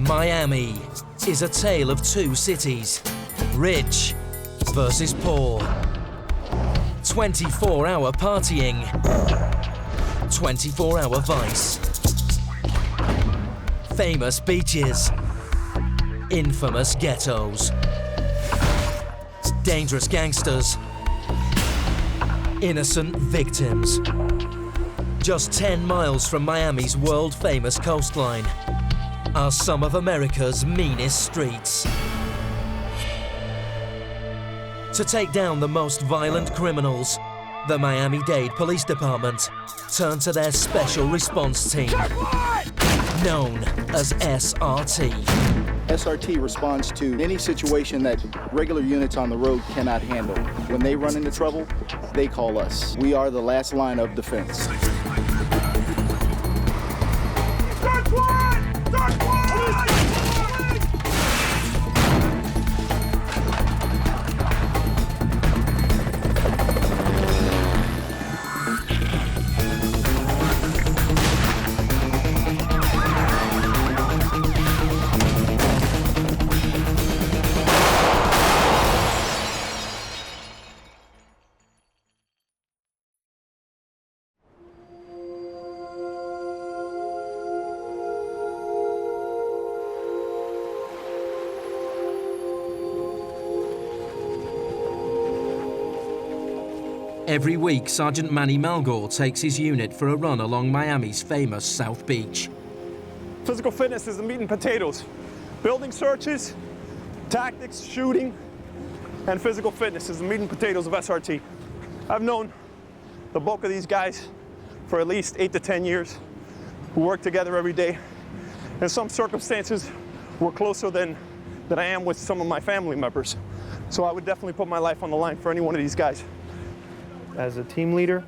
Miami is a tale of two cities, rich versus poor. 24-hour partying, 24-hour vice. Famous beaches, infamous ghettos. Dangerous gangsters, innocent victims. Just 10 miles from Miami's world-famous coastline are some of America's meanest streets. To take down the most violent criminals, the Miami-Dade Police Department turned to their special response team, known as SRT. SRT responds to any situation that regular units on the road cannot handle. When they run into trouble, they call us. We are the last line of defense. Every week, Sergeant Manny Malgore takes his unit for a run along Miami's famous South Beach. Physical fitness is the meat and potatoes. Building searches, tactics, shooting, and physical fitness is the meat and potatoes of SRT. I've known the bulk of these guys for at least 8 to 10 years, who work together every day. In some circumstances, we're closer than I am with some of my family members. So I would definitely put my life on the line for any one of these guys. As a team leader,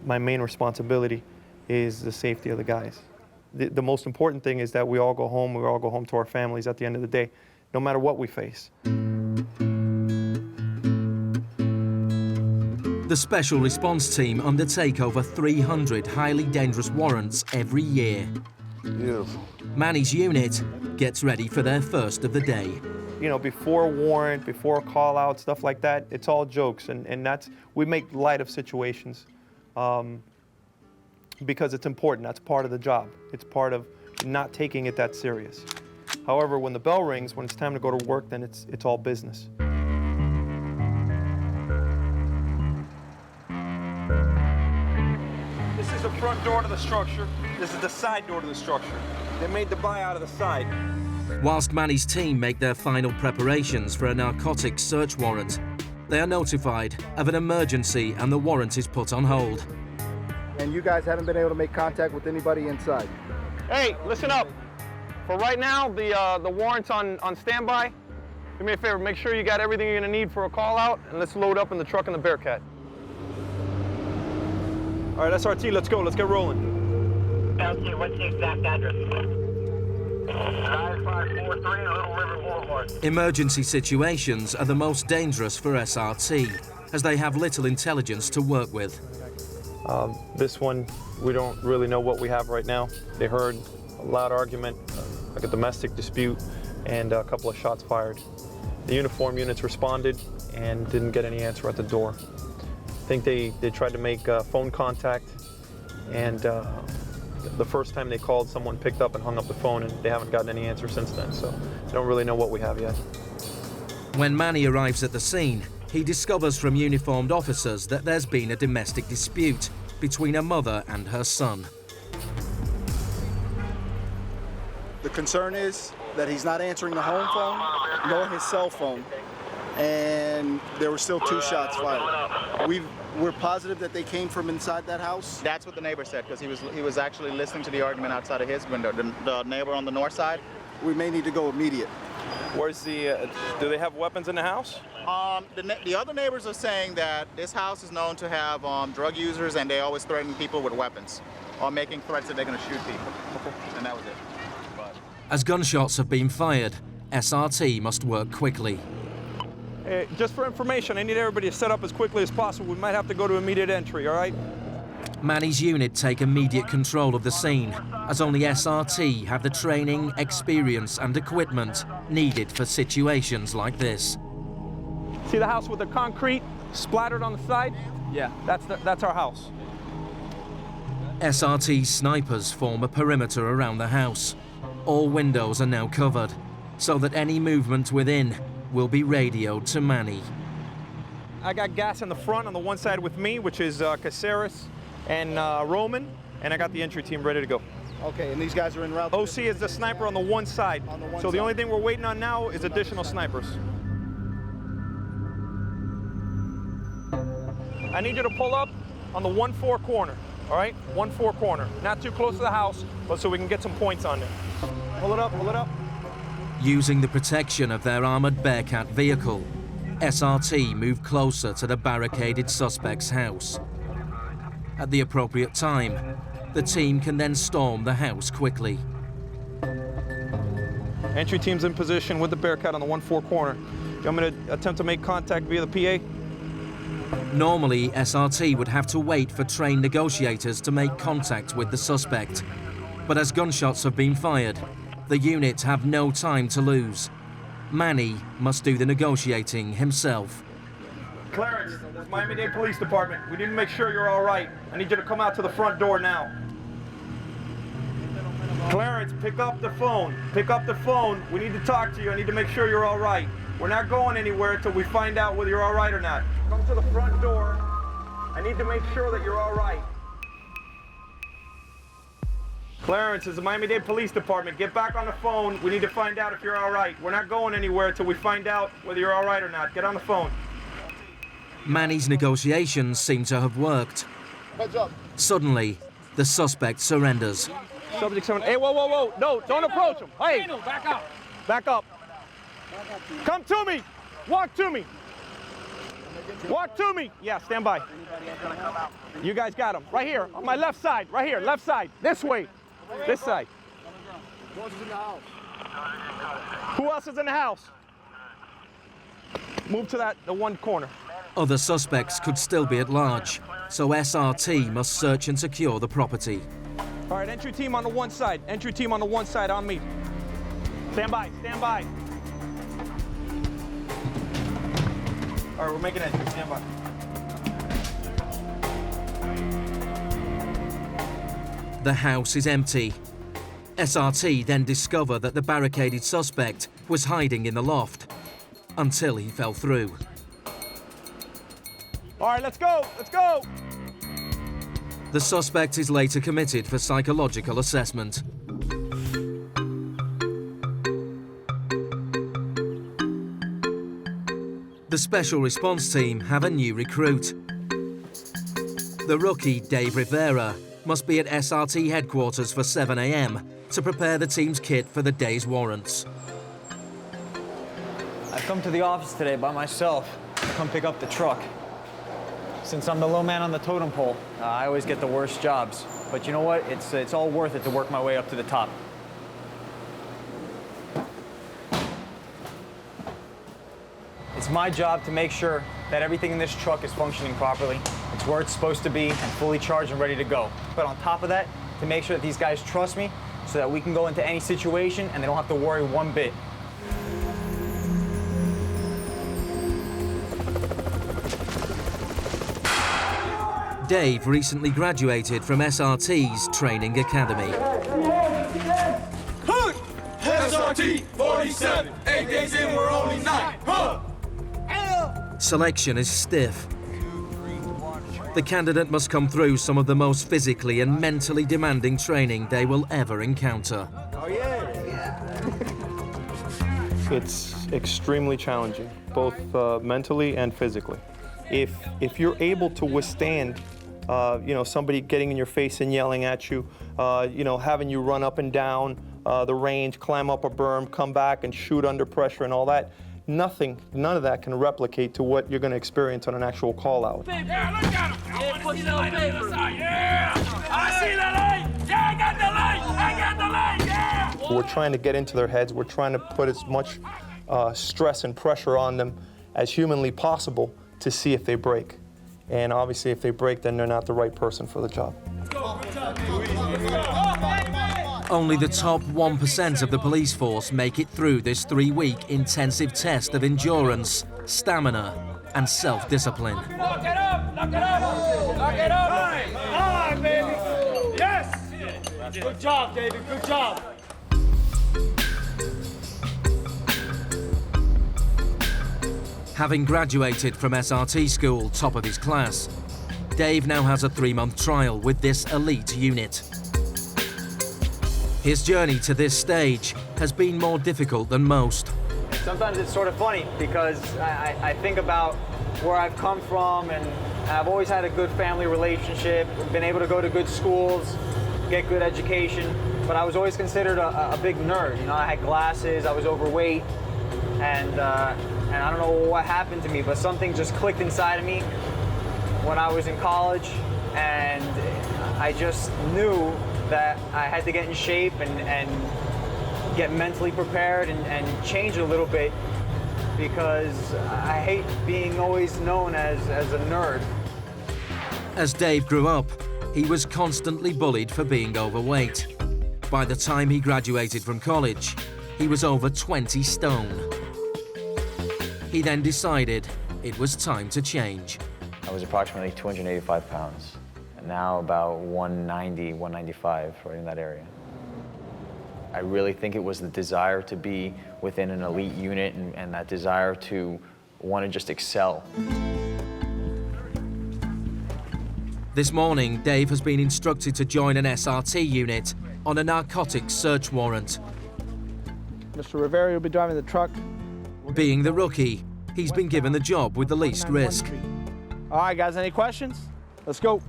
my main responsibility is the safety of the guys. The most important thing is that we all go home to our families at the end of the day, no matter what we face. The Special Response Team undertake over 300 highly dangerous warrants every year. Beautiful. Manny's unit gets ready for their first of the day. You know, before a warrant, before a call out, stuff like that, it's all jokes, and we make light of situations because it's important. That's part of the job. It's part of not taking it that serious. However, when the bell rings, when it's time to go to work, then it's all business. This is the front door to the structure. This is the side door to the structure. They made the buy out of the side. Whilst Manny's team make their final preparations for a narcotics search warrant, they are notified of an emergency and the warrant is put on hold. And you guys haven't been able to make contact with anybody inside? Hey, listen up. For right now, the warrant's on standby. Do me a favor, make sure you got everything you're gonna need for a call out, and let's load up in the truck in the Bearcat. All right, SRT, let's go, let's get rolling. Okay, what's the exact address? 9543 Little River Boulevard. Emergency situations are the most dangerous for SRT, as they have little intelligence to work with. This one, we don't really know what we have right now. They heard a loud argument, like a domestic dispute, and a couple of shots fired. The uniform units responded and didn't get any answer at the door. I think they tried to make phone contact, and the first time they called, someone picked up and hung up the phone, and they haven't gotten any answer since then, so they don't really know what we have yet. When Manny arrives at the scene, he discovers from uniformed officers that there's been a domestic dispute between a mother and her son. The concern is that he's not answering the home phone nor his cell phone, and there were still 2 shots fired. We're positive that they came from inside that house. That's what the neighbor said, because he was actually listening to the argument outside of his window. The neighbor on the north side. We may need to go immediate. Where's the, do they have weapons in the house? The other neighbors are saying that this house is known to have drug users, and they always threaten people with weapons or making threats that they're going to shoot people. And that was it. As gunshots have been fired, SRT must work quickly. Just for information, I need everybody to set up as quickly as possible. We might have to go to immediate entry, all right? Manny's unit take immediate control of the scene, as only SRT have the training, experience and equipment needed for situations like this. See the house with the concrete splattered on the side? Yeah, that's our house. SRT snipers form a perimeter around the house. All windows are now covered, so that any movement within will be radioed to Manny. I got gas in the front on the one side with me, which is Caceres and Roman, and I got the entry team ready to go. Okay, and these guys are en route? OC is the sniper on the one side. So the only thing we're waiting on now is additional snipers. I need you to pull up on the 1-4 corner, all right? 1-4 corner. Not too close to the house, but so we can get some points on there. Pull it up, pull it up. Using the protection of their armored Bearcat vehicle, SRT move closer to the barricaded suspect's house. At the appropriate time, the team can then storm the house quickly. Entry team's in position with the Bearcat on the 1-4 corner. You want me to attempt to make contact via the PA? Normally, SRT would have to wait for trained negotiators to make contact with the suspect. But as gunshots have been fired, the unit have no time to lose. Manny must do the negotiating himself. Clarence, this is Miami-Dade Police Department. We need to make sure you're all right. I need you to come out to the front door now. Clarence, pick up the phone. Pick up the phone. We need to talk to you. I need to make sure you're all right. We're not going anywhere until we find out whether you're all right or not. Come to the front door. I need to make sure that you're all right. Clarence, this is the Miami-Dade Police Department. Get back on the phone. We need to find out if you're all right. We're not going anywhere until we find out whether you're all right or not. Get on the phone. Manny's negotiations seem to have worked. Heads up. Suddenly, the suspect surrenders. Subject 7. Hey, whoa, whoa, whoa. No, don't approach him. Hey. Back up. Back up. Come to me. Walk to me. Walk to me. Yeah, stand by. You guys got him. Right here, on my left side. Right here, left side. This way. This side. Who else is in the house? Who else is in the house? Move to the one corner. Other suspects could still be at large, so SRT must search and secure the property. All right, entry team on the one side. Entry team on the one side on me. Stand by, stand by. All right, we're making entry, stand by. The house is empty. SRT then discover that the barricaded suspect was hiding in the loft until he fell through. All right, let's go, let's go. The suspect is later committed for psychological assessment. The special response team have a new recruit. The rookie, Dave Rivera, must be at SRT headquarters for 7 a.m. to prepare the team's kit for the day's warrants. I've come to the office today by myself to come pick up the truck. Since I'm the low man on the totem pole, I always get the worst jobs. But you know what? It's all worth it to work my way up to the top. It's my job to make sure that everything in this truck is functioning properly. It's where it's supposed to be and fully charged and ready to go. But on top of that, to make sure that these guys trust me so that we can go into any situation and they don't have to worry one bit. Dave recently graduated from SRT's training academy. SRT 47, 8 days in, we're only 9. Selection is stiff. The candidate must come through some of the most physically and mentally demanding training they will ever encounter. It's extremely challenging, both mentally and physically. If you're able to withstand, somebody getting in your face and yelling at you, having you run up and down the range, climb up a berm, come back and shoot under pressure and all that, none of that can replicate to what you're going to experience on an actual call out. Yeah, look at him. Yeah, put it on paper. Yeah, I see the light. Yeah, I got the light. I got the light. Yeah. We're trying to get into their heads. We're trying to put as much stress and pressure on them as humanly possible to see if they break. And obviously, if they break, then they're not the right person for the job. Only the top 1% of the police force make it through this 3-week intensive test of endurance, stamina, and self-discipline. Lock it up! Lock it up! Lock it up! Time, baby! Yes! Good job, David. Good job. Having graduated from SRT school, top of his class, Dave now has a 3-month trial with this elite unit. His journey to this stage has been more difficult than most. Sometimes it's sort of funny because I think about where I've come from, and I've always had a good family relationship, been able to go to good schools, get good education, but I was always considered a big nerd. You know, I had glasses, I was overweight, and I don't know what happened to me, but something just clicked inside of me when I was in college, and I just knew that I had to get in shape and get mentally prepared and change a little bit, because I hate being always known as a nerd. As Dave grew up, he was constantly bullied for being overweight. By the time he graduated from college, he was over 20 stone. He then decided it was time to change. I was approximately 285 pounds, and now about 190, 195, right in that area. I really think it was the desire to be within an elite unit and that desire to want to just excel. This morning, Dave has been instructed to join an SRT unit on a narcotics search warrant. Mr. Rivera will be driving the truck. Being the rookie, he's been given the job with the least risk. All right, guys, any questions? Let's go.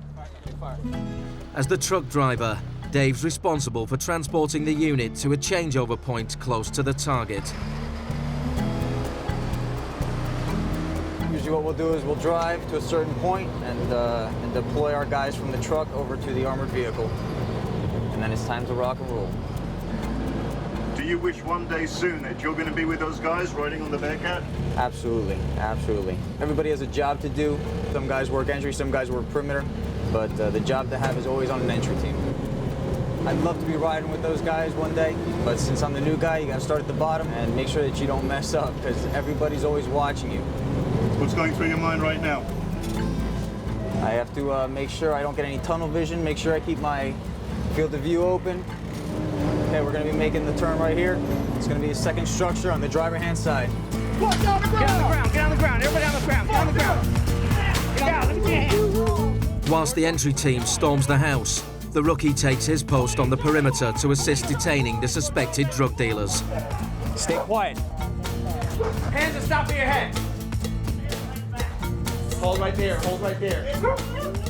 As the truck driver, Dave's responsible for transporting the unit to a changeover point close to the target. Usually what we'll do is we'll drive to a certain point and deploy our guys from the truck over to the armored vehicle. And then it's time to rock and roll. Do you wish one day soon that you're going to be with those guys riding on the Bearcat? Absolutely, absolutely. Everybody has a job to do. Some guys work entry, some guys work perimeter, but the job to have is always on an entry team. I'd love to be riding with those guys one day, but since I'm the new guy, you got to start at the bottom and make sure that you don't mess up, because everybody's always watching you. What's going through your mind right now? I have to make sure I don't get any tunnel vision, make sure I keep my field of view open. Okay, we're going to be making the turn right here. It's going to be a second structure on the driver hand side. Get on the ground! Get on the ground! Everybody on the ground! Get on the ground! Get out! Let me get your hands! Whilst the entry team storms the house, the rookie takes his post on the perimeter to assist detaining the suspected drug dealers. Stay quiet. Hands at the top of your head. Hold right there. Hold right there.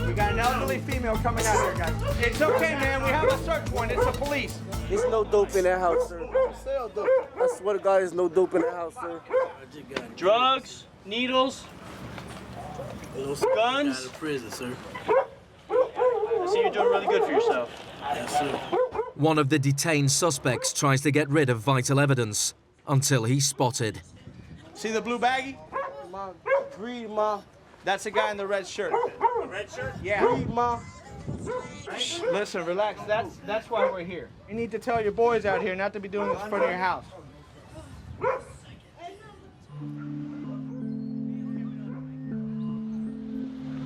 We got an elderly female coming out here, guys. It's okay, man. We have a search warrant. It's the police. There's no dope in that house, sir. I swear to God, there's no dope in that house, sir. Drugs, needles, guns. Out of prison, sir. I see you're doing really good for yourself. Yes, sir. One of the detained suspects tries to get rid of vital evidence until he's spotted. See the blue baggie? Ma, breathe, ma. That's the guy in the red shirt. Red shirt? Yeah. Breathe, ma. Shh, listen, relax. That's why we're here. You need to tell your boys out here not to be doing this in front of your house.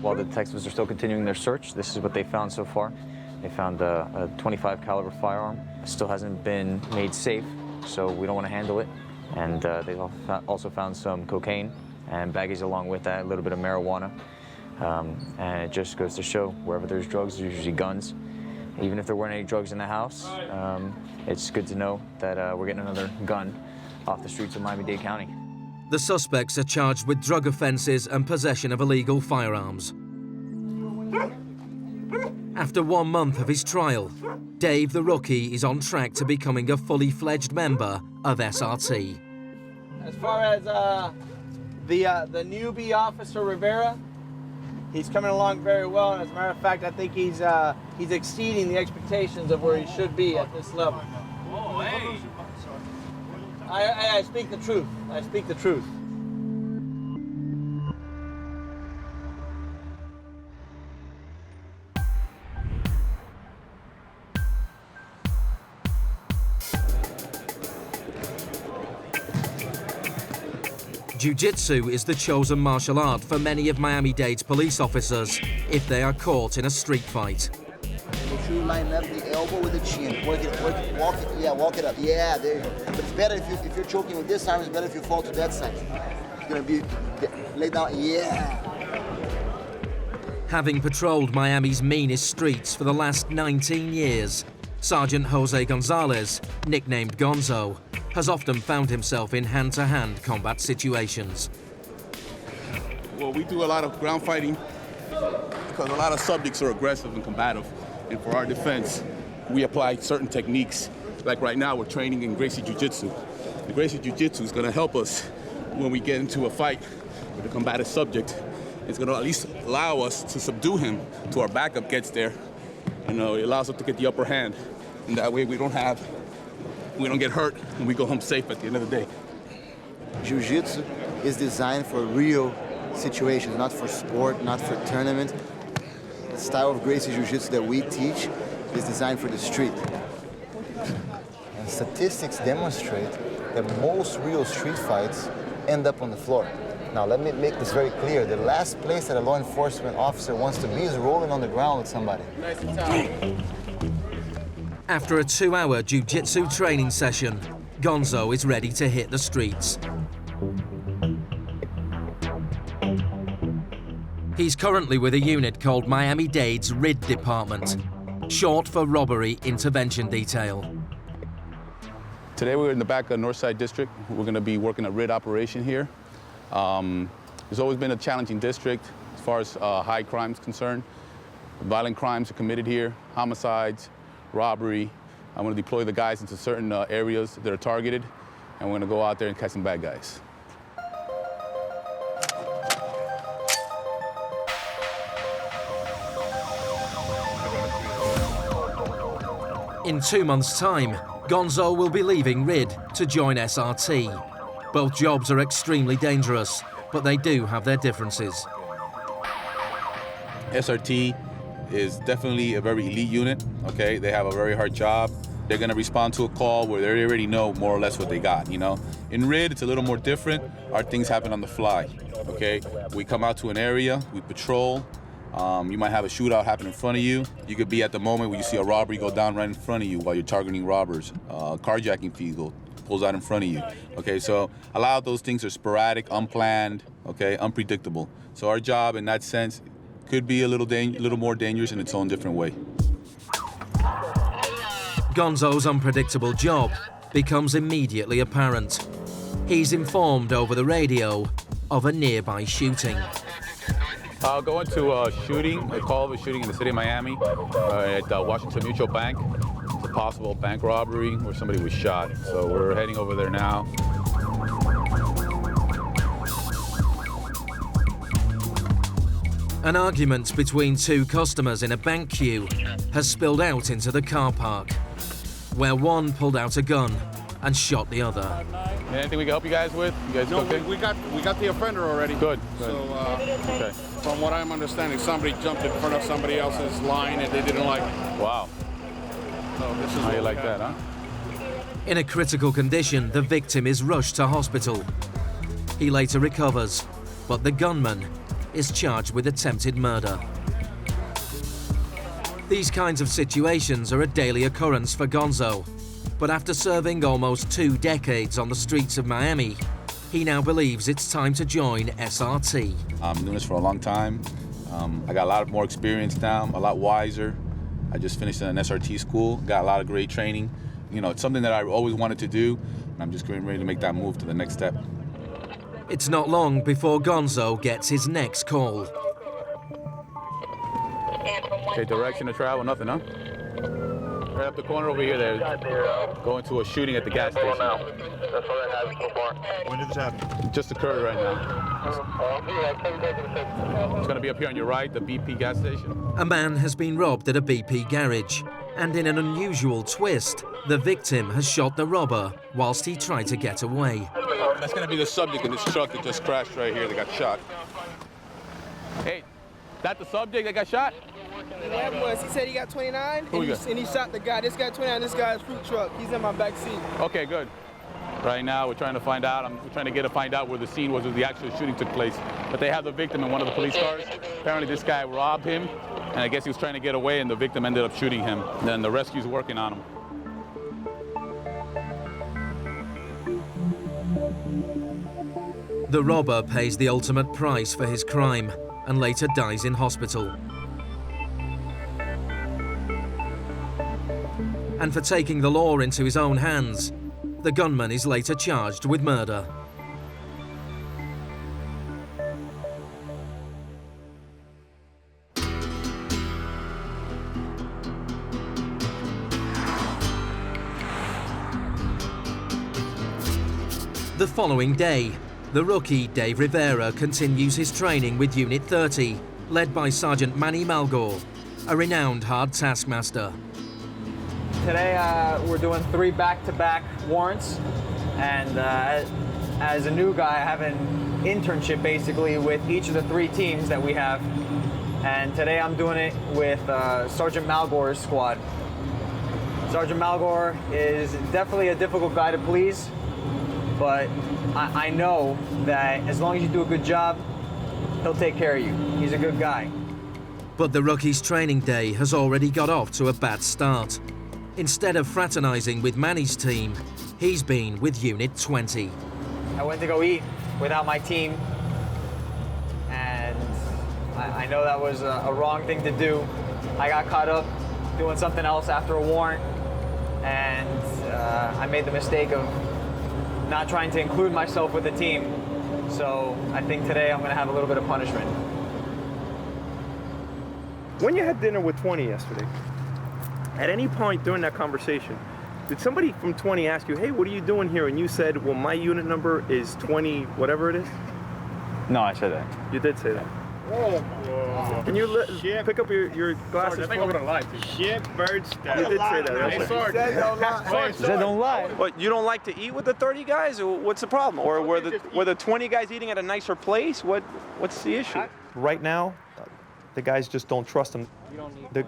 While the detectives are still continuing their search, this is what they found so far. They found a .25 caliber firearm. It still hasn't been made safe, so we don't want to handle it. And they also found some cocaine and baggies along with that, a little bit of marijuana. And it just goes to show, wherever there's drugs, there's usually guns. Even if there weren't any drugs in the house, it's good to know that we're getting another gun off the streets of Miami-Dade County. The suspects are charged with drug offences and possession of illegal firearms. After 1 month of his trial, Dave the rookie is on track to becoming a fully fledged member of SRT. As far as the newbie officer Rivera, he's coming along very well, and as a matter of fact, I think he's exceeding the expectations of where he should be at this level. Oh, hey. I speak the truth. I speak the truth. Jiu-jitsu is the chosen martial art for many of Miami-Dade's police officers if they are caught in a street fight. Make sure you line up the elbow with the chin. Work it, walk it, yeah, walk it up. Yeah, there you go. But it's better if you're choking with this arm, it's better if you fall to that side. It's gonna be, lay down, yeah. Having patrolled Miami's meanest streets for the last 19 years, Sergeant Jose Gonzalez, nicknamed Gonzo, has often found himself in hand-to-hand combat situations. Well, we do a lot of ground fighting because a lot of subjects are aggressive and combative. And for our defense, we apply certain techniques. Like right now, we're training in Gracie Jiu-Jitsu. The Gracie Jiu-Jitsu is going to help us when we get into a fight with a combative subject. It's going to at least allow us to subdue him till our backup gets there. You know, it allows us to get the upper hand. And that way we don't get hurt and we go home safe at the end of the day. Jiu-Jitsu is designed for real situations, not for sport, not for tournament. The style of Gracie Jiu-Jitsu that we teach is designed for the street. And statistics demonstrate that most real street fights end up on the floor. Now, let me make this very clear. The last place that a law enforcement officer wants to be is rolling on the ground with somebody. Nice and tight. After a 2-hour jiu-jitsu training session, Gonzo is ready to hit the streets. He's currently with a unit called Miami-Dade's RID Department, short for Robbery Intervention Detail. Today we're in the back of Northside District. We're going to be working a RID operation here. There's always been a challenging district as far as high crimes concerned. Violent crimes are committed here, homicides, robbery. I'm going to deploy the guys into certain areas that are targeted, and we're going to go out there and catch some bad guys. In 2 months' time, Gonzo will be leaving RID to join SRT. Both jobs are extremely dangerous, but they do have their differences. SRT is definitely a very elite unit, okay? They have a very hard job. They're gonna respond to a call where they already know more or less what they got, you know? In RID, it's a little more different. Our things happen on the fly, okay? We come out to an area, we patrol. You might have a shootout happen in front of you. You could be at the moment where you see a robbery go down right in front of you while you're targeting robbers. Carjacking feed pulls out in front of you. Okay, so a lot of those things are sporadic, unplanned, okay, unpredictable. So our job in that sense could be a little more dangerous in its own different way. Gonzo's unpredictable job becomes immediately apparent. He's informed over the radio of a nearby shooting. Going to a shooting, a call of a shooting in the city of Miami at Washington Mutual Bank. It's a possible bank robbery where somebody was shot. So we're heading over there now. An argument between two customers in a bank queue has spilled out into the car park, where one pulled out a gun and shot the other. Anything we can help you guys with? You guys okay? we got the offender already. Good. So, okay. From what I'm understanding, somebody jumped in front of somebody else's line and they didn't like it. Wow. So this is how you like that, huh? In a critical condition, the victim is rushed to hospital. He later recovers, but the gunman is charged with attempted murder. These kinds of situations are a daily occurrence for Gonzo, but after serving almost 2 decades on the streets of Miami, he now believes it's time to join SRT. I'm doing this for a long time. I got a lot more experience now. I'm a lot wiser. I just finished an SRT school, got a lot of great training. You know, it's something that I always wanted to do, and I'm just getting ready to make that move to the next step. It's not long before Gonzo gets his next call. Okay, direction of travel, nothing, huh? Right up the corner over here, they're going to a shooting at the gas station. That's what I have so far. When did this happen? It just occurred right now. It's going to be up here on your right, the BP gas station. A man has been robbed at a BP garage, and in an unusual twist, the victim has shot the robber whilst he tried to get away. That's going to be the subject in this truck that just crashed right here that got shot. Hey, that the subject that got shot? What happened was he said he got 29 and he shot the guy. This guy 29, this guy's fruit truck. He's in my back seat. Okay, good. Right now, we're trying to find out. I'm trying to find out where the scene was where the actual shooting took place. But they have the victim in one of the police cars. Apparently, this guy robbed him, and I guess he was trying to get away, and the victim ended up shooting him. And then the rescue's working on him. The robber pays the ultimate price for his crime and later dies in hospital. And for taking the law into his own hands, the gunman is later charged with murder. The following day, the rookie Dave Rivera continues his training with Unit 30, led by Sergeant Manny Malgore, a renowned hard taskmaster. Today we're doing 3 back-to-back warrants, and as a new guy, I have an internship basically with each of the 3 teams that we have, and today I'm doing it with Sergeant Malgore's squad. Sergeant Malgore is definitely a difficult guy to please, but I know that as long as you do a good job, he'll take care of you. He's a good guy. But the rookie's training day has already got off to a bad start. Instead of fraternizing with Manny's team, he's been with Unit 20. I went to go eat without my team, and I know that was a wrong thing to do. I got caught up doing something else after a warrant, and I made the mistake of not trying to include myself with the team. So I think today I'm gonna have a little bit of punishment. When you had dinner with 20 yesterday, at any point during that conversation, did somebody from 20 ask you, hey, what are you doing here? And you said, well, my unit number is 20, whatever it is? No, I said that. You did say that. Whoa. Can you pick up your glasses? I think I'm gonna lie to you. Shit, birds, You did say that. Right? Hey, Sergeant. You said don't lie. But you don't like to eat with the 30 guys? Or what's the problem? Or were the 20 guys eating at a nicer place? What's the issue? Right now, the guys just don't trust them. The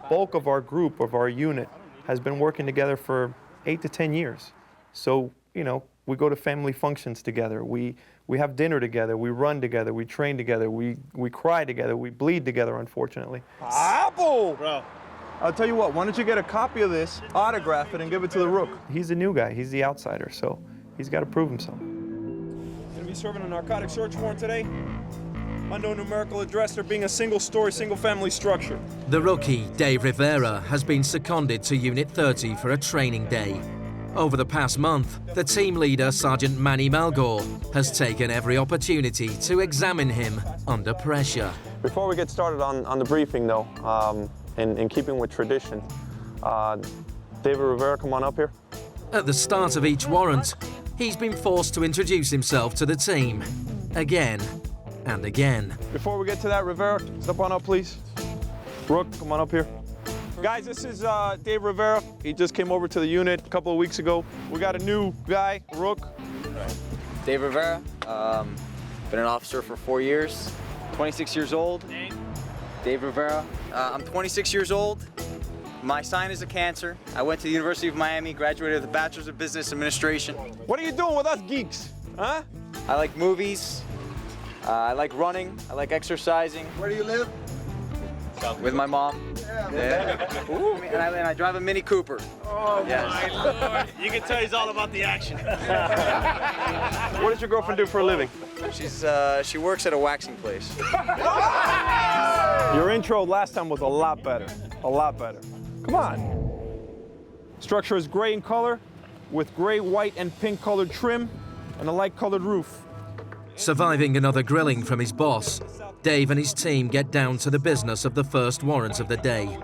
bulk of our group, of our unit, has been working together for 8 to 10 years. So, you know, we go to family functions together. We have dinner together. We run together. We train together. We cry together. We bleed together, unfortunately. Apple! Bro. I'll tell you what, why don't you get a copy of this, autograph it, and give it to the rook? He's the new guy. He's the outsider, so he's got to prove himself. Gonna be serving a narcotic search warrant today. Unknown numerical address, there being a single-story, single-family structure. The rookie, Dave Rivera, has been seconded to Unit 30 for a training day. Over the past month, the team leader, Sergeant Manny Malgore, has taken every opportunity to examine him under pressure. Before we get started on the briefing, though, in keeping with tradition, David Rivera, come on up here. At the start of each warrant, he's been forced to introduce himself to the team, again and again. Before we get to that, Rivera, step on up, please. Rook, come on up here. Guys, this is Dave Rivera. He just came over to the unit a couple of weeks ago. We got a new guy, Rook. Dave Rivera, been an officer for 4 years, 26 years old. Dave Rivera, I'm 26 years old. My sign is a Cancer. I went to the University of Miami, graduated with a Bachelor's of Business Administration. What are you doing with us geeks, huh? I like movies, I like running, I like exercising. Where do you live? With my mom. Yeah. Ooh, and I drive a Mini Cooper. Oh, my Lord. You can tell he's all about the action. What does your girlfriend do for a living? She works at a waxing place. Your intro last time was a lot better. A lot better. Come on. Structure is gray in color with gray, white, and pink colored trim and a light colored roof. Surviving another grilling from his boss, Dave and his team get down to the business of the first warrant of the day.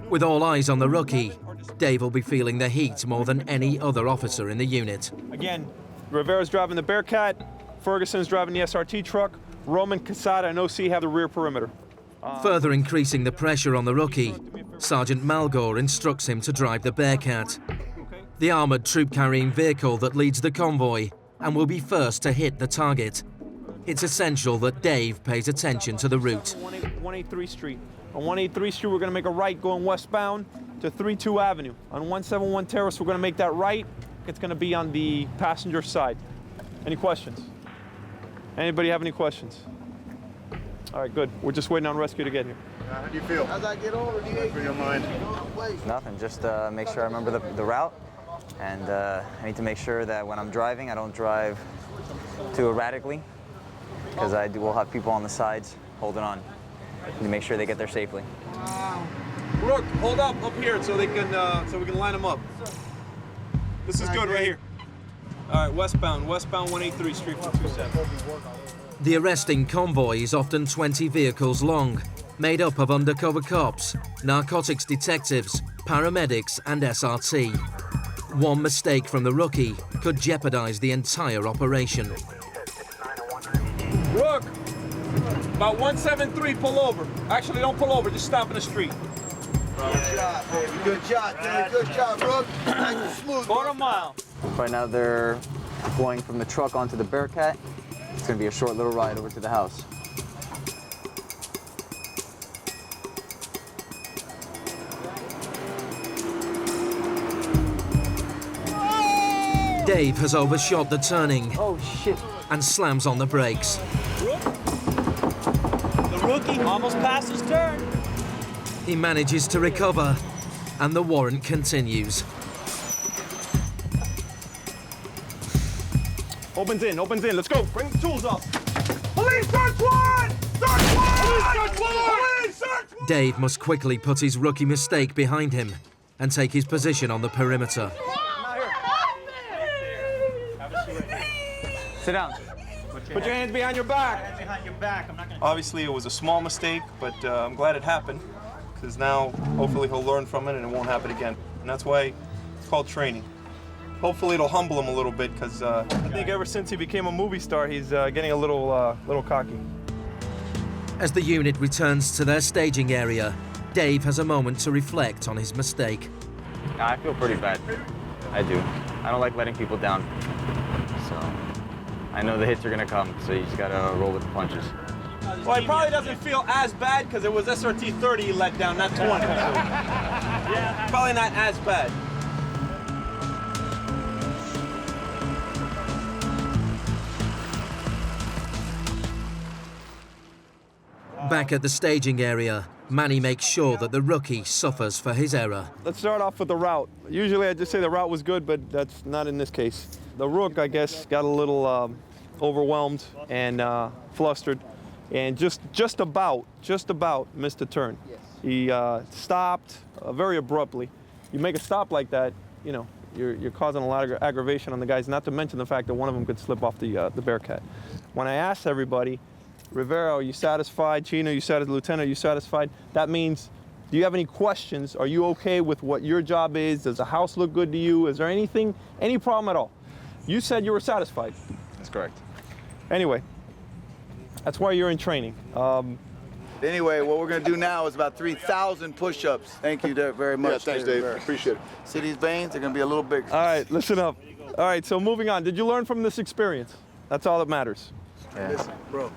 With all eyes on the rookie, Dave will be feeling the heat more than any other officer in the unit. Again, Rivera's driving the Bearcat, Ferguson's driving the SRT truck, Roman, Casada, and OC have the rear perimeter. Further increasing the pressure on the rookie, Sergeant Malgore instructs him to drive the Bearcat, the armoured troop-carrying vehicle that leads the convoy and will be first to hit the target. It's essential that Dave pays attention to the route. 183 Street. On 183 Street, we're going to make a right going westbound to 32 Avenue. On 171 Terrace, we're going to make that right It's going to be on the passenger side. Any questions? Anybody have any questions? All right, good. We're just waiting on rescue to get here. How do you feel? As I get older, For your mind. Nothing, just make sure I remember the route, and I need to make sure that when I'm driving, I don't drive too erratically, because will have people on the sides holding on. To make sure they get there safely. Rook, hold up here so they can so we can line them up. This is good right here. All right, westbound 183, Street 427. The arresting convoy is often 20 vehicles long, made up of undercover cops, narcotics detectives, paramedics and SRT. One mistake from the rookie could jeopardize the entire operation. Rook, about 173, pull over. Actually, don't pull over, just stop in the street. Good job, baby. Good job, Dave. Good job, Rook. Nice and smooth. Quarter mile. Right now they're going from the truck onto the Bearcat. It's going to be a short little ride over to the house. Dave has overshot the turning. Oh, shit. And slams on the brakes. The rookie almost passed his turn. He manages to recover, and the warrant continues. Opens in, let's go. Bring the tools up. Police search warrant! Search warrant! Police search warrant! Police search warrant! Dave must quickly put his rookie mistake behind him and take his position on the perimeter. Sit down. Put your hands behind your back. Hands behind your back. I'm not gonna... Obviously, it was a small mistake, but I'm glad it happened, because now hopefully he'll learn from it and it won't happen again. And that's why it's called training. Hopefully it'll humble him a little bit, because I think ever since he became a movie star, he's getting a little cocky. As the unit returns to their staging area, Dave has a moment to reflect on his mistake. I feel pretty bad. I do. I don't like letting people down. So I know the hits are gonna come, so you just gotta roll with the punches. Well, he probably doesn't feel as bad because it was SRT 30 he let down, not 20. So. Yeah, probably not as bad. Back at the staging area, Manny makes sure that the rookie suffers for his error. Let's start off with the route. Usually I just say the route was good, but that's not in this case. The rook, I guess, got a little overwhelmed and flustered, and just about missed a turn. Yes. He stopped very abruptly. You make a stop like that, you know, you're causing a lot of aggravation on the guys, not to mention the fact that one of them could slip off the Bearcat. When I asked everybody, Rivera, are you satisfied? Chino, you satisfied? Lieutenant, are you satisfied? That means, do you have any questions? Are you okay with what your job is? Does the house look good to you? Is there any problem at all? You said you were satisfied. That's correct. Anyway, that's why you're in training. Anyway, what we're going to do now is about 3,000 push-ups. Thank you very much. Yeah, thanks, Dave. Appreciate it. See these veins? They're going to be a little big. All right, listen up. All right, so moving on. Did you learn from this experience? That's all that matters. Yeah. Listen, bro,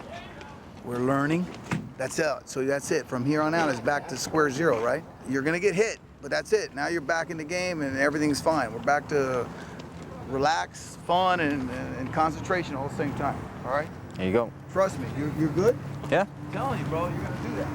we're learning. That's it. So that's it. From here on out, it's back to square zero, right? You're going to get hit, but that's it. Now you're back in the game and everything's fine. We're back to relax, fun, and concentration all at the same time, all right? There you go. Trust me, you're good? Yeah. I'm telling you, bro, you're going to do that.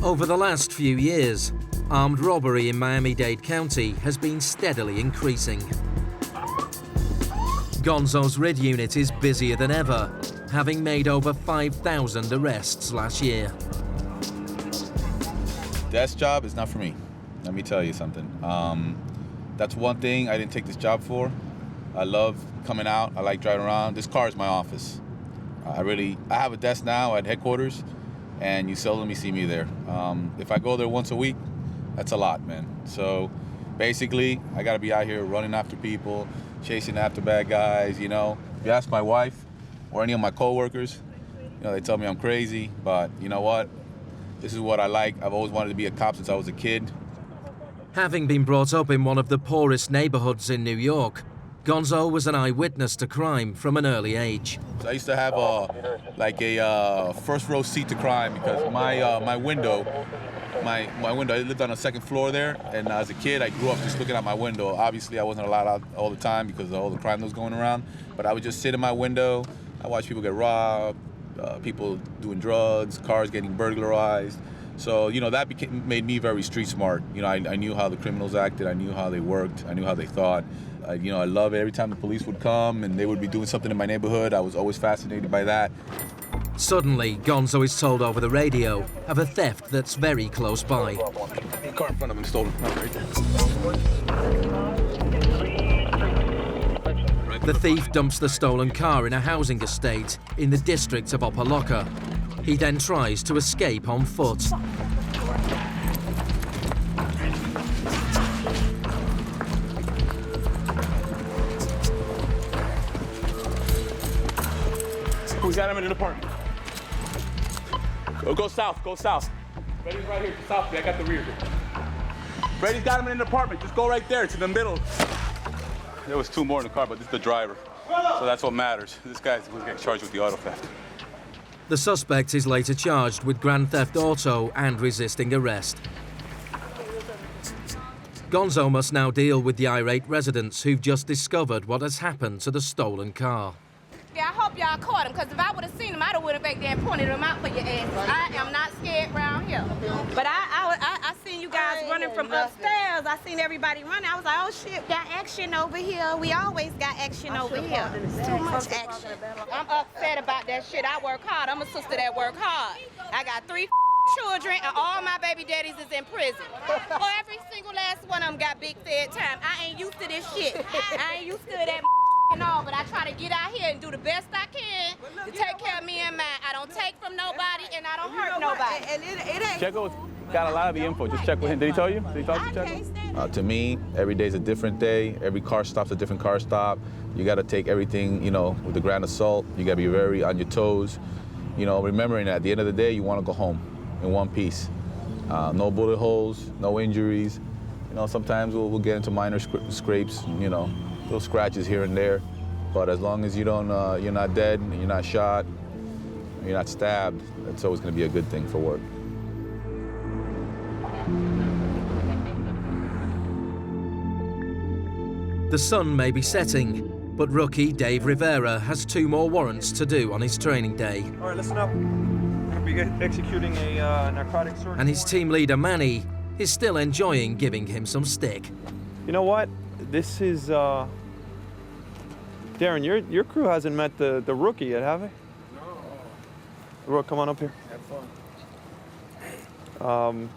Over the last few years, armed robbery in Miami-Dade County has been steadily increasing. Gonzo's RID unit is busier than ever, having made over 5,000 arrests last year. Desk job is not for me. Let me tell you something. That's one thing I didn't take this job for. I love coming out. I like driving around. This car is my office. I have a desk now at headquarters, and you seldomly see me there. If I go there once a week, that's a lot, man. So basically, I gotta be out here running after people, chasing after bad guys, you know. If you ask my wife or any of my coworkers, you know, they tell me I'm crazy, but you know what? This is what I like. I've always wanted to be a cop since I was a kid. Having been brought up in one of the poorest neighborhoods in New York, Gonzo was an eyewitness to crime from an early age. I used to have a first row seat to crime because my window, I lived on the second floor there, and as a kid I grew up just looking out my window. Obviously I wasn't allowed out all the time because of all the crime that was going around, but I would just sit in my window. I watched people get robbed, people doing drugs, cars getting burglarized. So, you know, that made me very street smart. You know, I knew how the criminals acted, I knew how they worked, I knew how they thought. I love it. Every time the police would come and they would be doing something in my neighborhood, I was always fascinated by that. Suddenly, Gonzo is told over the radio of a theft that's very close by. The car in front of him stolen. The thief dumps the stolen car in a housing estate in the district of Opaloka. He then tries to escape on foot. We got him in an apartment. Go south, go south. Freddie's right here, south. I got the rear. Freddie's got him in an apartment. Just go right there. It's in the middle. There was two more in the car, but this is the driver. So that's what matters. This guy's going to get charged with the auto theft. The suspect is later charged with grand theft auto and resisting arrest. Gonzo must now deal with the irate residents who've just discovered what has happened to the stolen car. Yeah, I hope y'all caught him, because if I would have seen him, I'd have went back there and pointed him out for your ass. I am not scared around here. But I seen you guys running from upstairs. I seen everybody running. I was like, oh shit, got action over here. We always got action over here. Too much action. I'm upset about that shit. I work hard. I'm a sister that work hard. I got 3 children, and all my baby daddies is in prison. Well, every single last one of them got big fed time. I ain't used to this shit. I ain't used to that and all, but I try to get out here and do the best I can to take care of me and mine. I don't take from nobody, and I don't hurt nobody. And it ain't. Checo's got a lot of the info. Just check with him. Did he tell you? Did he talk to Checo? To me, every day's a different day. Every car stop's a different car stop. You got to take everything, with a grain of salt. You got to be very on your toes. Remembering that at the end of the day, you want to go home in one piece. No bullet holes, no injuries. Sometimes we'll get into minor scrapes, little scratches here and there. But as long as you don't, you're not dead, you're not shot, you're not stabbed, that's always going to be a good thing for work. The sun may be setting, but rookie Dave Rivera has 2 more warrants to do on his training day. All right, listen up. We're going to be executing a narcotic search. And his team leader, Manny, is still enjoying giving him some stick. You know what? This is, Darren, your crew hasn't met the rookie yet, have they? No. Rook, come on up here. Have fun.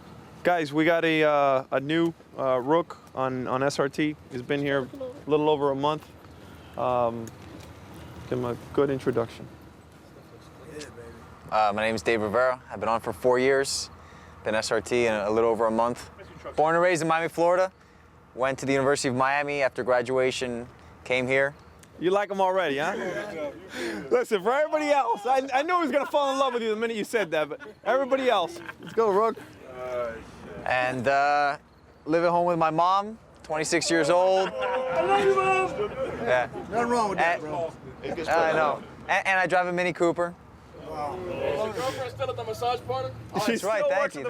Guys, we got a new Rook on SRT. He's been here a little over a month. Give him a good introduction. My name is Dave Rivera. I've been on for 4 years. Been SRT in a little over a month. Born and raised in Miami, Florida. Went to the University of Miami after graduation, came here. You like him already, huh? Listen, for everybody else, I knew he was gonna fall in love with you the minute you said that, but everybody else, let's go, Rook. And live at home with my mom, 26 years old. I love you, Mom! Yeah. Nothing wrong with that, bro. I know. And I drive a Mini Cooper. Wow. Your girlfriend still at the massage parlor? Oh, that's right, thank you.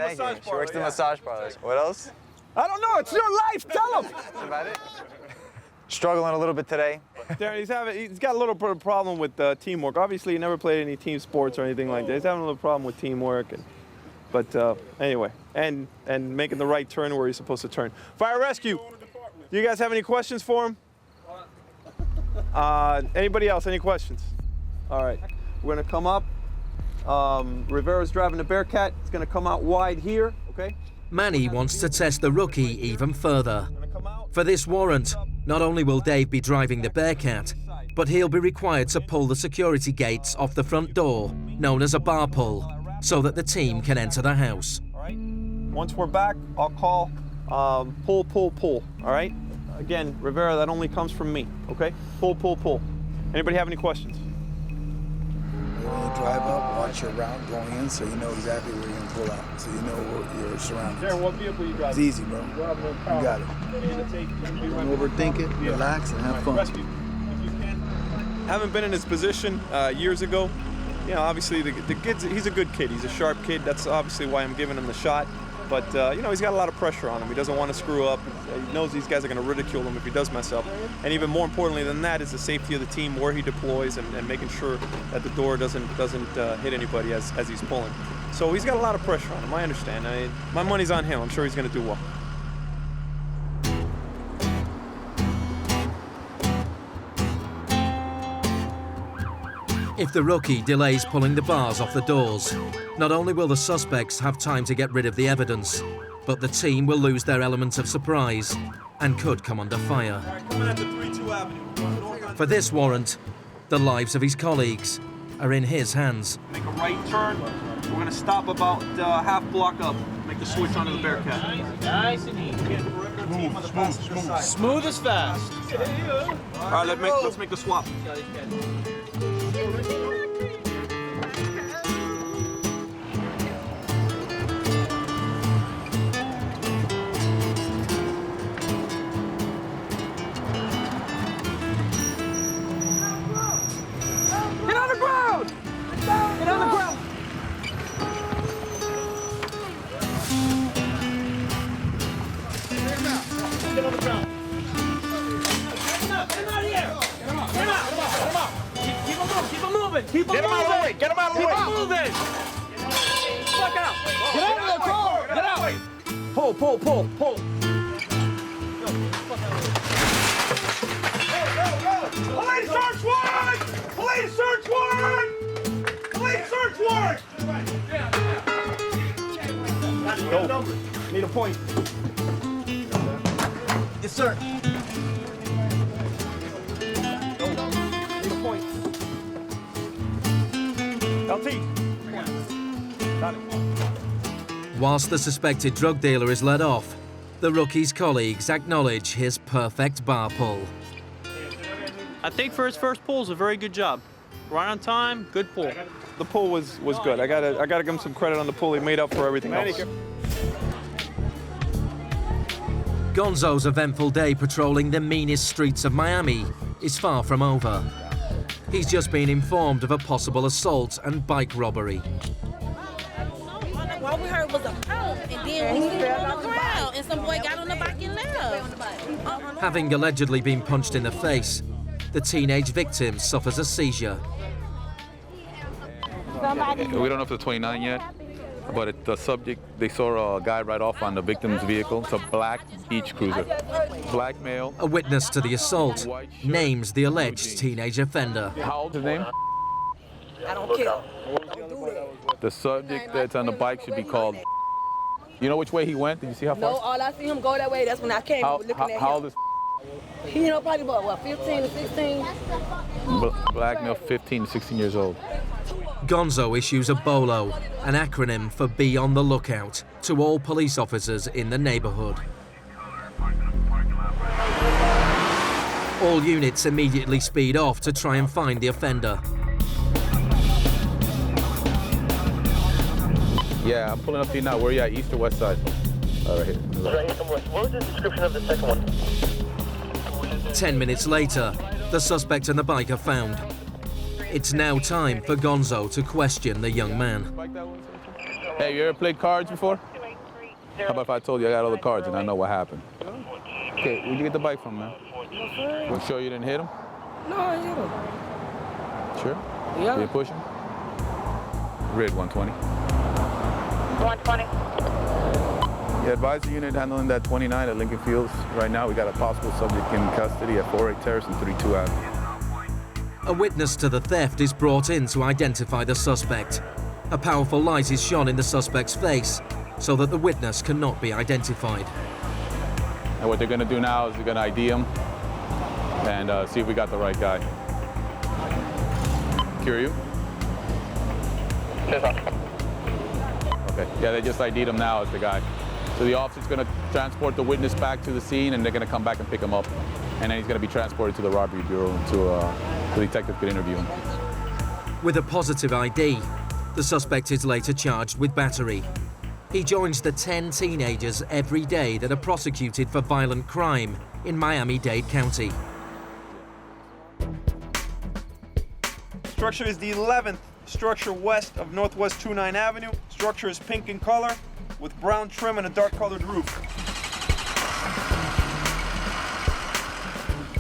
She works in the massage parlor. What else? I don't know, it's your life, tell him! That's about it. Struggling a little bit today. Darren, he's got a little bit of problem with teamwork. Obviously, he never played any team sports or anything like that. He's having a little problem with teamwork. But anyway, and making the right turn where he's supposed to turn. Fire rescue, do you guys have any questions for him? Anybody else, any questions? All right, we're gonna come up. Rivera's driving the Bearcat. It's gonna come out wide here, okay? Manny wants to test the rookie even further. For this warrant, not only will Dave be driving the Bearcat, but he'll be required to pull the security gates off the front door, known as a bar pull, so that the team can enter the house. All right. Once we're back, I'll call pull, all right? Again, Rivera, that only comes from me, okay? Pull. Anybody have any questions? We'll drive up. watch your route going in, so you know exactly where you're gonna pull out, so you know what your surroundings. Jared, what vehicle you driving? It's easy, bro. You got it. Don't overthink it. Relax and have fun. Haven't been in his position years ago. You know, obviously the kid's, he's a good kid. He's a sharp kid. That's obviously why I'm giving him the shot. But, you know, he's got a lot of pressure on him. He doesn't want to screw up. He knows these guys are going to ridicule him if he does mess up. And even more importantly than that is the safety of the team, where he deploys, and making sure that the door doesn't hit anybody as he's pulling. So he's got a lot of pressure on him. I understand. My money's on him. I'm sure he's going to do well. If the rookie delays pulling the bars off the doors, not only will the suspects have time to get rid of the evidence, but the team will lose their element of surprise and could come under fire. For this warrant, the lives of his colleagues are in his hands. Make a right turn. We're going to stop about half block up. Make the switch onto the Bearcat. Nice and easy. Smooth. Smooth as fast. All right, let's make the swap. Get on the ground! Get on the ground! Get on the ground. Get him out of here! Get him out! Get him out! Keep him moving! Keep him moving! Get him out of the way! Get him out of the way! Keep him moving! Fuck out! Get out of the car! Get out! Pull! Police search warrant! Police search warrant! Police search warrant! Go. Need a point. Yes, sir. Need a point. LT. Got it. Whilst the suspected drug dealer is let off, the rookie's colleagues acknowledge his perfect bar pull. I think for his first pull, it's a very good job. Right on time, good pull. The pull was good. I gotta give him some credit on the pull. He made up for everything else. Gonzo's eventful day patrolling the meanest streets of Miami is far from over. He's just been informed of a possible assault and bike robbery. All we heard was a pound, and then we fell on the ground, and some boy got on the bike and left. Having allegedly been punched in the face, the teenage victim suffers a seizure. We don't know if it's 29 yet, but the subject, they saw a guy right off on the victim's vehicle. It's a black beach cruiser. Black male. A witness to the assault names the alleged teenage offender. How old is his name? I don't care. The subject that's on the bike should be called. You know which way he went? Did you see how far? No, all I see him go that way. That's when I came looking at him. How old is He probably about, what, 15 to 16? black male, 15 to 16 years old. Gonzo issues a BOLO, an acronym for Be on the Lookout, to all police officers in the neighborhood. All units immediately speed off to try and find the offender. Yeah, I'm pulling up to you now. Where are you at, east or west side? Right here. What was the description of the second one? 10 minutes later, the suspect and the bike are found. It's now time for Gonzo to question the young man. Hey, you ever played cards before? How about if I told you I got all the cards and I know what happened? Okay, where'd you get the bike from, man? You sure you didn't hit him? No, I hit him. Sure? Yeah. You didn't push him? Red 120. 120. Yeah, advise the unit handling that 29 at Lincoln Fields. Right now, we got a possible subject in custody at 48 Terrace and 32 Avenue. A witness to the theft is brought in to identify the suspect. A powerful light is shone in the suspect's face so that the witness cannot be identified. And what they're going to do now is they're going to ID him and see if we got the right guy. Cure you? Okay. Yeah, they just ID'd him now as the guy. So the officer's going to transport the witness back to the scene, and they're going to come back and pick him up. And then he's going to be transported to the robbery bureau so the detective could interview him. With a positive ID, The suspect is later charged with battery. He joins the 10 teenagers every day that are prosecuted for violent crime in Miami-Dade County. Structure is the 11th structure west of Northwest 29 Avenue. Structure is pink in color with brown trim and a dark colored roof.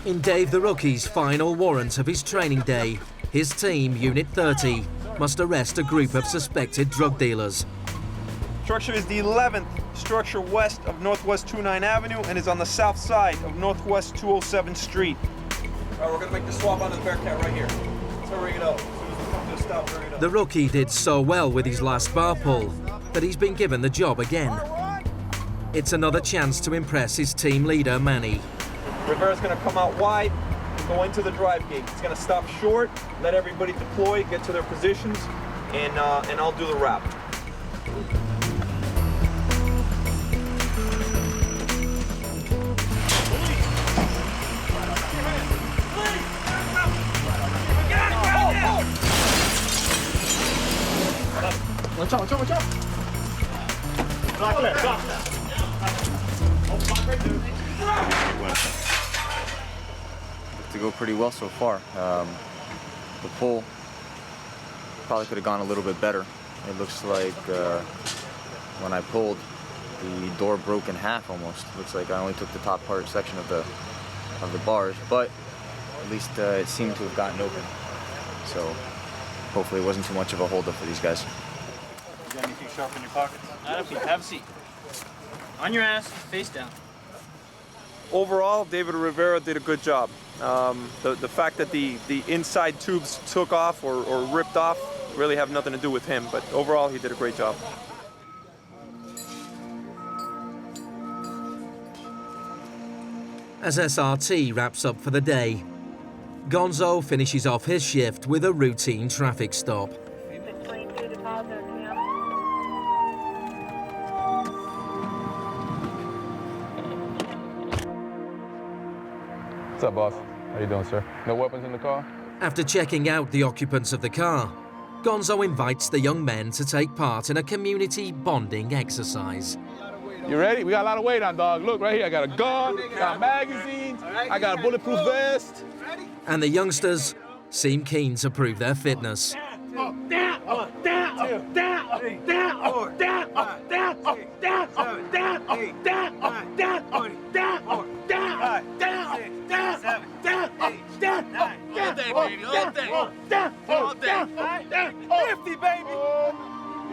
In Dave the Rookie's final warrant of his training day, his team, Unit 30, must arrest a group of suspected drug dealers. Structure is the 11th structure west of Northwest 29 Avenue and is on the south side of Northwest 207 Street. All right, we're gonna make the swap onto the Bearcat right here. Let's hurry it up. As soon as we come to a stop, hurry it up. The rookie did so well with his last bar pull that he's been given the job again. It's another chance to impress his team leader, Manny. Rivera's gonna come out wide and go into the drive gate. He's gonna stop short, let everybody deploy, get to their positions, and I'll do the wrap. Watch out, watch out, watch out! Block left, block left. To go pretty well so far. The pull probably could have gone a little bit better. It looks like when I pulled, the door broke in half almost. Looks like I only took the top part section of the bars, but at least it seemed to have gotten open. So hopefully it wasn't too much of a holdup for these guys. You got anything sharp in your pockets? Have a seat. On your ass, face down. Overall, David Rivera did a good job. The fact that the inside tubes took off or ripped off really have nothing to do with him, but overall he did a great job. As SRT wraps up for the day, Gonzo finishes off his shift with a routine traffic stop. What's up, boss? How you doing, sir? No weapons in the car? After checking out the occupants of the car, Gonzo invites the young men to take part in a community bonding exercise. You ready? We got a lot of weight on, dog. Look, right here, I got a gun, got magazines, I got a bulletproof vest. And the youngsters seem keen to prove their fitness. You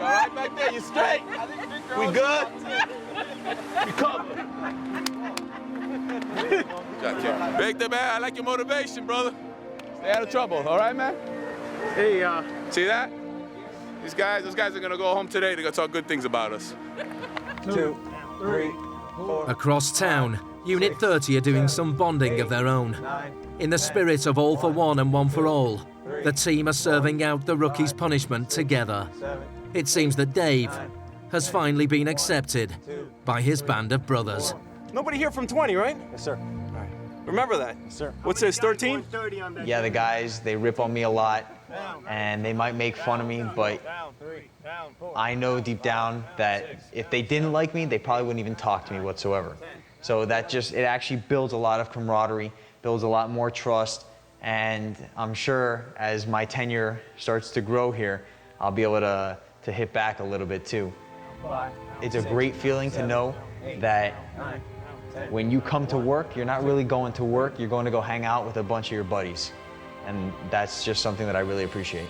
all right back there? You straight? We good? We covered. Victor, man, I like your motivation, brother. Stay out of trouble, all right, man? Hey, see that? Those guys are gonna go home today. They're gonna talk good things about us. 2, 3, 4. Across town, Unit 30 are doing some bonding of their own. In the spirit of all for one and one for all, the team are serving out the rookie's punishment together. It seems that Dave has finally been accepted by his band of brothers. Nobody here from 20, right? Yes, sir. Remember that? Yes, sir. What's this, 13? Yeah, the guys, they rip on me a lot, and they might make fun of me, but I know deep down that if they didn't like me, they probably wouldn't even talk to me whatsoever. So it actually builds a lot of camaraderie, builds a lot more trust, and I'm sure as my tenure starts to grow here, I'll be able to hit back a little bit too. It's a great feeling to know that when you come to work, you're not really going to work, you're going to go hang out with a bunch of your buddies. And that's just something that I really appreciate.